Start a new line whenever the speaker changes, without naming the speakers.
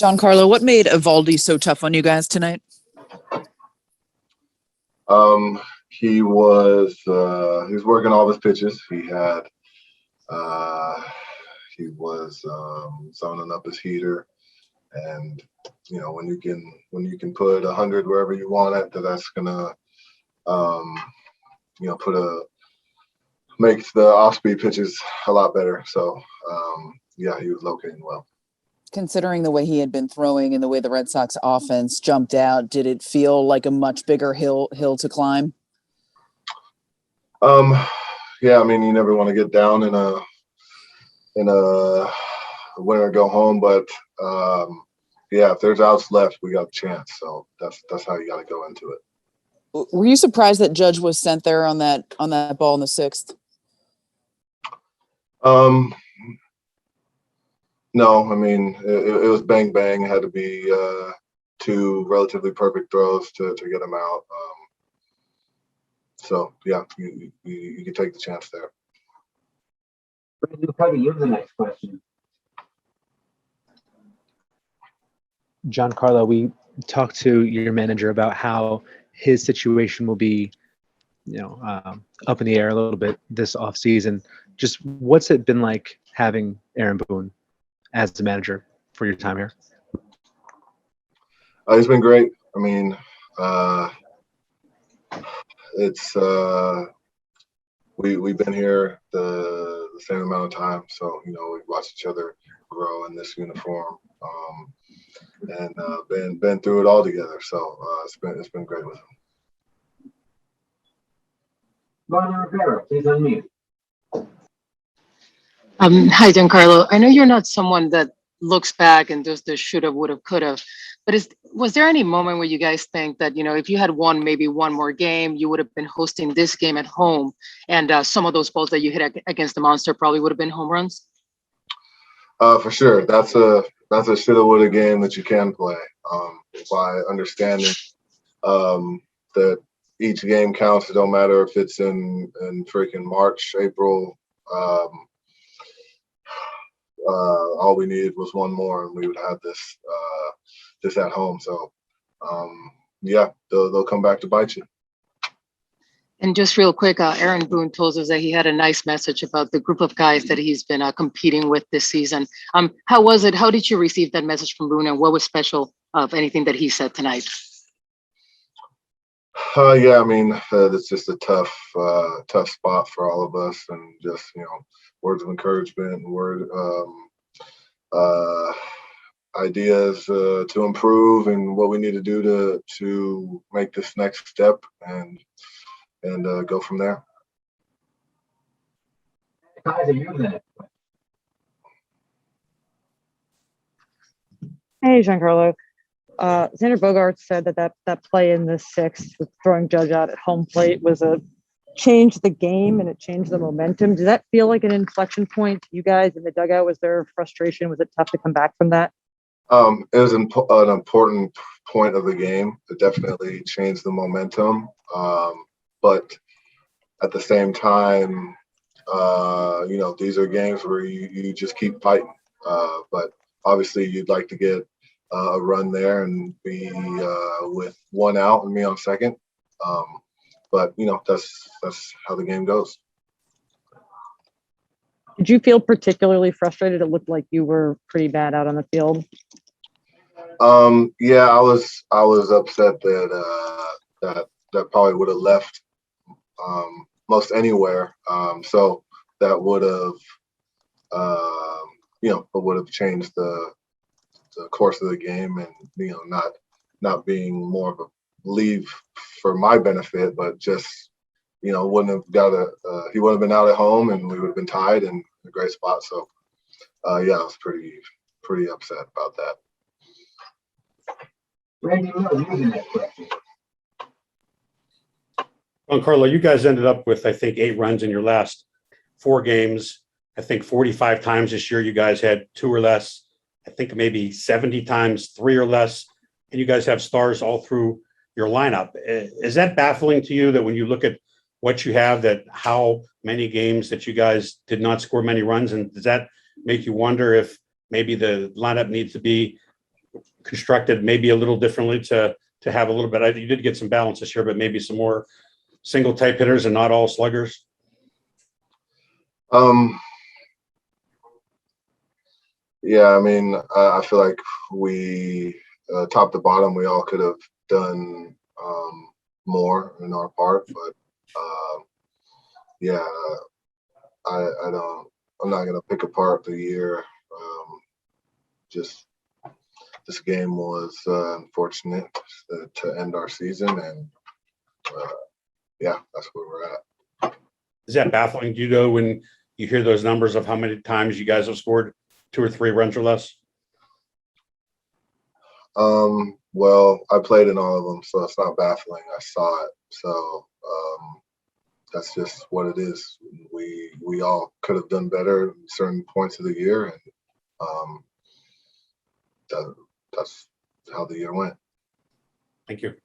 Giancarlo, what made Evaldi so tough on you guys tonight?
He was working all his pitches. He was zoning up his heater, and when you can put 100 wherever you want it, that's gonna makes the off-speed pitches a lot better. So he was locating well.
Considering the way he had been throwing and the way the Red Sox offense jumped out, did it feel like a much bigger hill to climb?
Yeah, I mean, you never want to get down in a win or go home, but if there's outs left, we got a chance. So that's how you got to go into it.
Were you surprised that Judge was sent there on that ball in the sixth?
No, I mean, it was bang bang. It had to be two relatively perfect throws to get him out. You can take the chance there.
We'll probably give the next question.
Giancarlo, we talked to your manager about how his situation will be, up in the air a little bit this offseason. Just what's it been like having Aaron Boone as the manager for your time here?
He's been great. I mean, it's we've been here the same amount of time, so we've watched each other grow in this uniform, and been through it all together. So it's been great with him.
Vanya Rivera, please unmute.
Hi, Giancarlo. I know you're not someone that looks back and does the shoulda, woulda, coulda, but was there any moment where you guys think that, if you had won maybe one more game, you would have been hosting this game at home, and some of those balls that you hit against the monster probably would have been home runs?
For sure. That's a shoulda, woulda game that you can play by understanding that each game counts. It don't matter if it's in freaking March, April. All we needed was one more, and we would have this at home. So, they'll come back to bite you.
And just real quick, Aaron Boone told us that he had a nice message about the group of guys that he's been competing with this season. How was it? How did you receive that message from Boone, and what was special of anything that he said tonight?
I mean, it's just a tough spot for all of us, and just words of encouragement, ideas to improve, and what we need to do to make this next step, and go from there.
Hey, Giancarlo. Xander Bogaerts said that play in the sixth with throwing Judge out at home plate was changed the game, and it changed the momentum. Does that feel like an inflection point to you guys in the dugout? Was there frustration? Was it tough to come back from that?
It was an important point of the game. It definitely changed the momentum. But at the same time, these are games where you just keep fighting. But obviously you'd like to get a run there and be with one out and me on second. But that's how the game goes.
Did you feel particularly frustrated? It looked like you were pretty bad out on the field.
I was upset that probably would have left most anywhere. So that would have changed the course of the game, and not being more of a leave for my benefit, but just wouldn't have he would have been out at home, and we would have been tied in a great spot. So I was pretty upset about that.
Randy, we'll use the next question.
Giancarlo, you guys ended up with, I think, 8 runs in your last 4 games. I think 45 times this year you guys had 2 or less. I think maybe 70 times 3 or less. And you guys have stars all through your lineup. Is that baffling to you, that when you look at what you have, that how many games that you guys did not score many runs? And does that make you wonder if maybe the lineup needs to be constructed maybe a little differently to have a little bit? You did get some balance this year, but maybe some more single type hitters and not all sluggers.
Yeah, I mean, I feel like we, top to bottom, we all could have done more in our part, but yeah, I don't. I'm not gonna pick apart the year. Just this game was unfortunate to end our season, and yeah, that's where we're at.
Is that baffling? Do you know when you hear those numbers of how many times you guys have scored 2 or 3 runs or less?
Well, I played in all of them, so it's not baffling. I saw it, so that's just what it is. We all could have done better at certain points of the year, and that's how the year went.
Thank you.